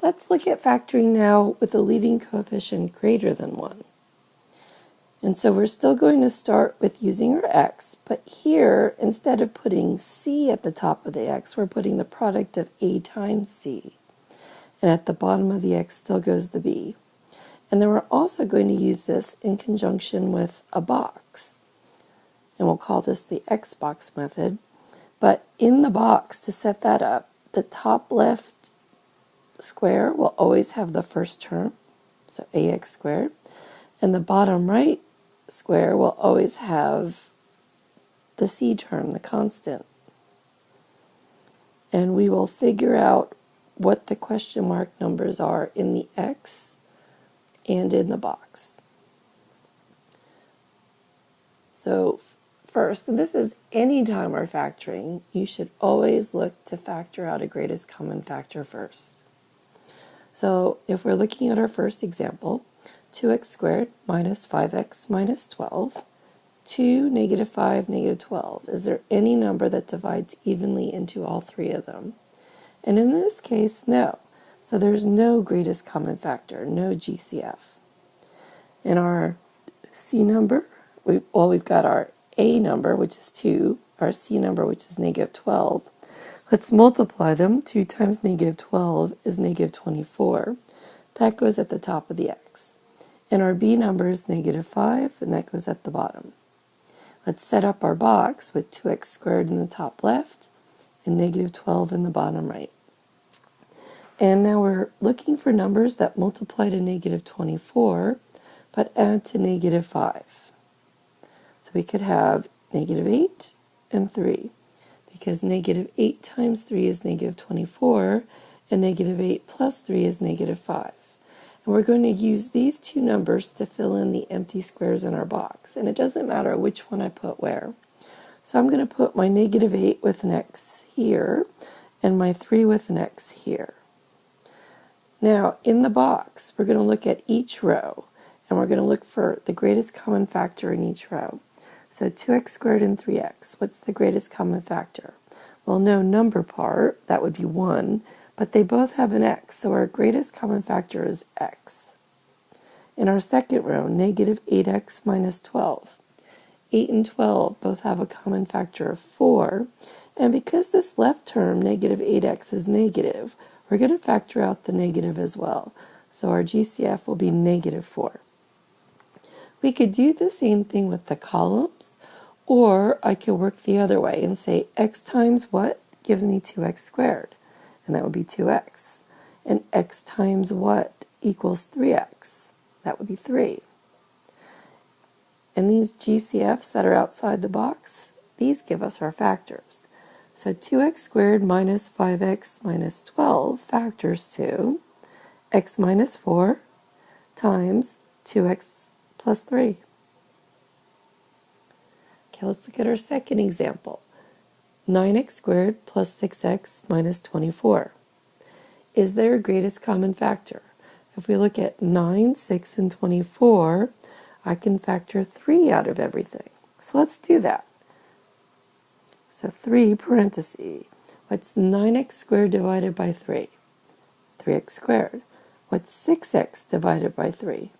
Let's look at factoring now with a leading coefficient greater than 1. And so we're still going to start with using our x, but here, instead of putting c at the top of the x, we're putting the product of a times c. And at the bottom of the x still goes the b. And then we're also going to use this in conjunction with a box. And we'll call this the x box method. But in the box, to set that up, the top left square will always have the first term, so ax squared. And the bottom right square will always have the c term, the constant. And we will figure out what the question mark numbers are in the x and in the box. So first, and this is any time we're factoring, you should always look to factor out a greatest common factor first. So if we're looking at our first example, 2x squared minus 5x minus 12, 2, negative 5, negative 12. Is there any number that divides evenly into all three of them? And in this case, no. So there's no greatest common factor, no GCF. In our C number, we've got our A number, which is 2, our C number, which is negative 12. Let's multiply them. 2 times negative 12 is negative 24. That goes at the top of the x. And our b number is negative 5, and that goes at the bottom. Let's set up our box with 2x squared in the top left and negative 12 in the bottom right. And now we're looking for numbers that multiply to negative 24, but add to negative 5. So we could have negative 8 and 3, because negative 8 times 3 is negative 24, and negative 8 plus 3 is negative 5. And we're going to use these two numbers to fill in the empty squares in our box. And it doesn't matter which one I put where. So I'm going to put my negative 8 with an x here, and my 3 with an x here. Now, in the box, we're going to look at each row, and we're going to look for the greatest common factor in each row. So 2x squared and 3x, what's the greatest common factor? Well, no number part, that would be 1, but they both have an x, so our greatest common factor is x. In our second row, negative 8x minus 12. 8 and 12 both have a common factor of 4, and because this left term, negative 8x, is negative, we're going to factor out the negative as well. So our GCF will be negative 4. We could do the same thing with the columns, or I could work the other way and say x times what gives me 2x squared, and that would be 2x. And x times what equals 3x, that would be 3. And these GCFs that are outside the box, these give us our factors. So 2x squared minus 5x minus 12 factors to x minus 4 times 2x plus 3. Okay, let's look at our second example. 9x squared plus 6x minus 24. Is there a greatest common factor? If we look at 9, 6, and 24, I can factor 3 out of everything. So let's do that. So 3 parentheses. What's 9x squared divided by 3? 3x squared. What's 6x divided by 3?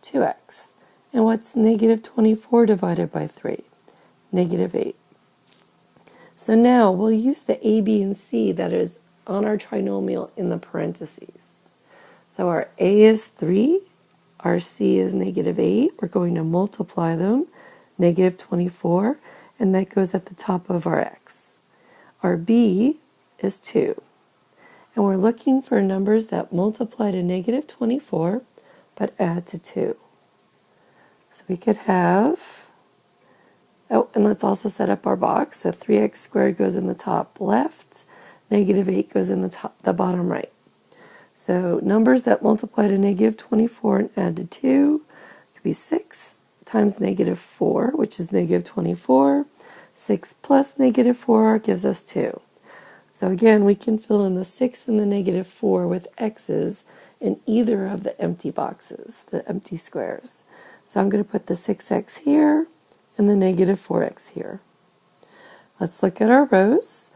2x. And what's negative 24 divided by 3? Negative 8. So now we'll use the a, b, and c that is on our trinomial in the parentheses. So our a is 3, our c is negative 8. We're going to multiply them, negative 24, and that goes at the top of our x. Our b is 2. And we're looking for numbers that multiply to negative 24, but add to 2. So we could have, oh, and let's also set up our box. So 3x squared goes in the top left, negative 8 goes in the bottom right. So numbers that multiply to negative 24 and add to 2 could be 6 times negative 4, which is negative 24. 6 plus negative 4 gives us 2. So again, we can fill in the 6 and the negative 4 with x's in either of the empty boxes, the empty squares. So I'm going to put the 6x here and the negative 4x here. Let's look at our rows.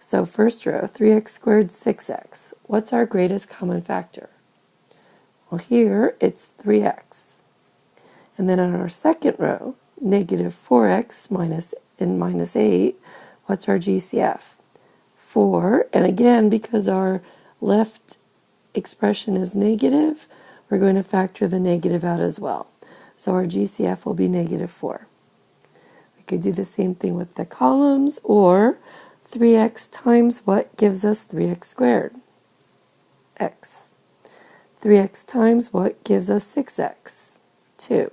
So first row, 3x squared, 6x. What's our greatest common factor? Well, here it's 3x. And then on our second row, negative 4x minus 8, what's our GCF? 4, and again, because our left expression is negative, we're going to factor the negative out as well. So our GCF will be negative 4. We could do the same thing with the columns, or 3x times what gives us 3x squared? X. 3x times what gives us 6x? 2.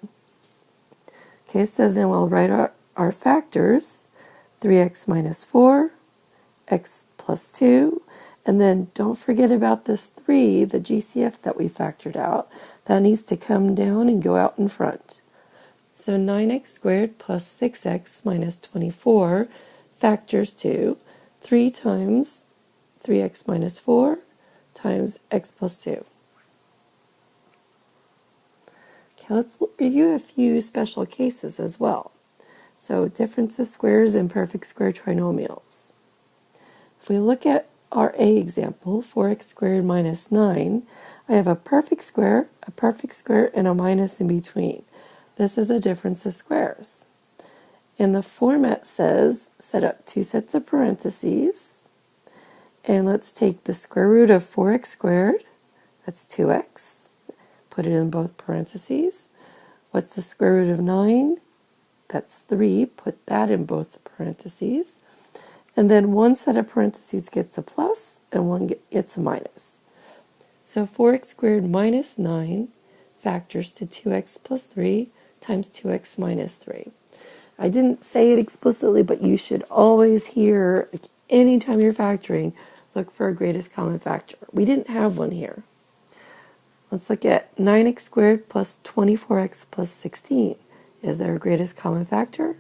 Okay, so then we'll write our factors, 3x minus 4, x plus 2, and then don't forget about this 3, the GCF that we factored out. That needs to come down and go out in front. So 9x squared plus 6x minus 24 factors to 3 times 3x minus 4 times x plus 2. Okay, let's review a few special cases as well. So difference of squares and perfect square trinomials. If we look at our A example, 4x squared minus 9, I have a perfect square, and a minus in between. This is a difference of squares. And the format says, set up 2 sets of parentheses, and let's take the square root of 4x squared, that's 2x, put it in both parentheses. What's the square root of 9? That's 3, put that in both parentheses. And then one set of parentheses gets a plus, and one gets a minus. So 4x squared minus 9 factors to 2x plus 3 times 2x minus 3. I didn't say it explicitly, but you should always hear, like, anytime you're factoring, look for a greatest common factor. We didn't have one here. Let's look at 9x squared plus 24x plus 16. Is there a greatest common factor?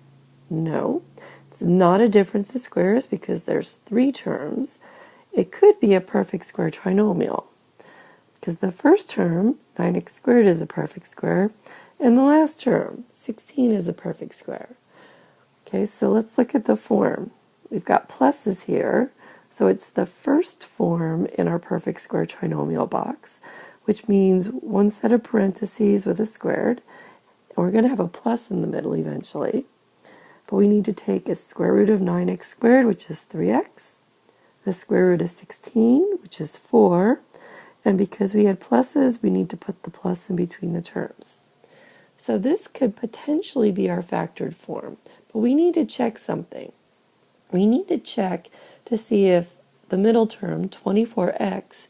No. It's not a difference of squares because there's 3 terms. It could be a perfect square trinomial because the first term, 9x squared, is a perfect square, and the last term, 16, is a perfect square. Okay, so let's look at the form. We've got pluses here, so it's the first form in our perfect square trinomial box, which means one set of parentheses with a squared, and we're going to have a plus in the middle eventually. But we need to take a square root of 9x squared, which is 3x, the square root of 16, which is 4, and because we had pluses, we need to put the plus in between the terms. So this could potentially be our factored form, but we need to check something. We need to check to see if the middle term, 24x,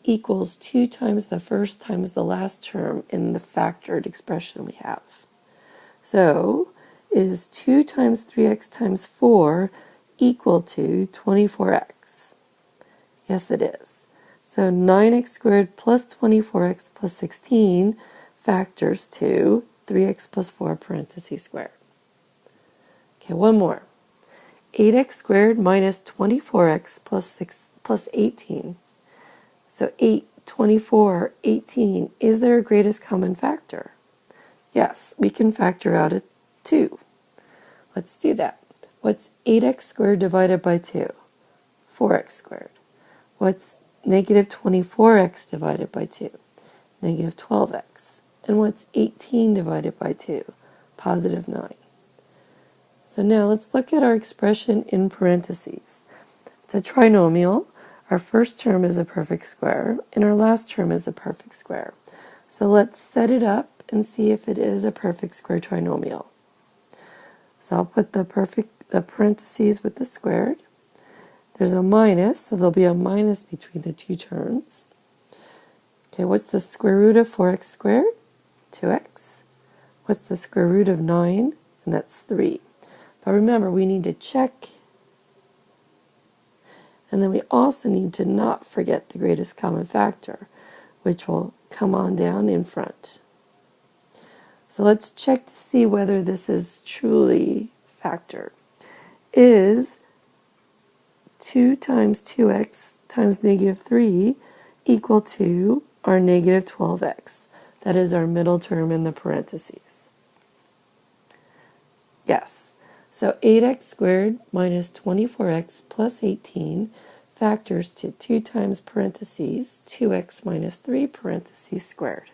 equals 2 times the first times the last term in the factored expression we have. So, is 2 times 3x times 4 equal to 24x? Yes, it is. So 9x squared plus 24x plus 16 factors to 3x plus 4 parentheses squared. Okay, one more. 8x squared minus 24x plus 18. So 8, 24, 18, is there a greatest common factor? Yes, we can factor out a 2. Let's do that. What's 8x squared divided by 2? 4x squared. What's negative 24x divided by 2? Negative 12x. And what's 18 divided by 2? Positive 9. So now let's look at our expression in parentheses. It's a trinomial. Our first term is a perfect square, and our last term is a perfect square. So let's set it up and see if it is a perfect square trinomial. So I'll put the parentheses with the squared. There's a minus, so there'll be a minus between the 2 terms. Okay, what's the square root of 4x squared? 2x. What's the square root of 9? And that's 3. But remember, we need to check. And then we also need to not forget the greatest common factor, which will come on down in front. So let's check to see whether this is truly factored. Is 2 times 2x times negative 3 equal to our negative 12x? That is our middle term in the parentheses. Yes. So 8x squared minus 24x plus 18 factors to 2 times parentheses 2x minus 3 parentheses squared.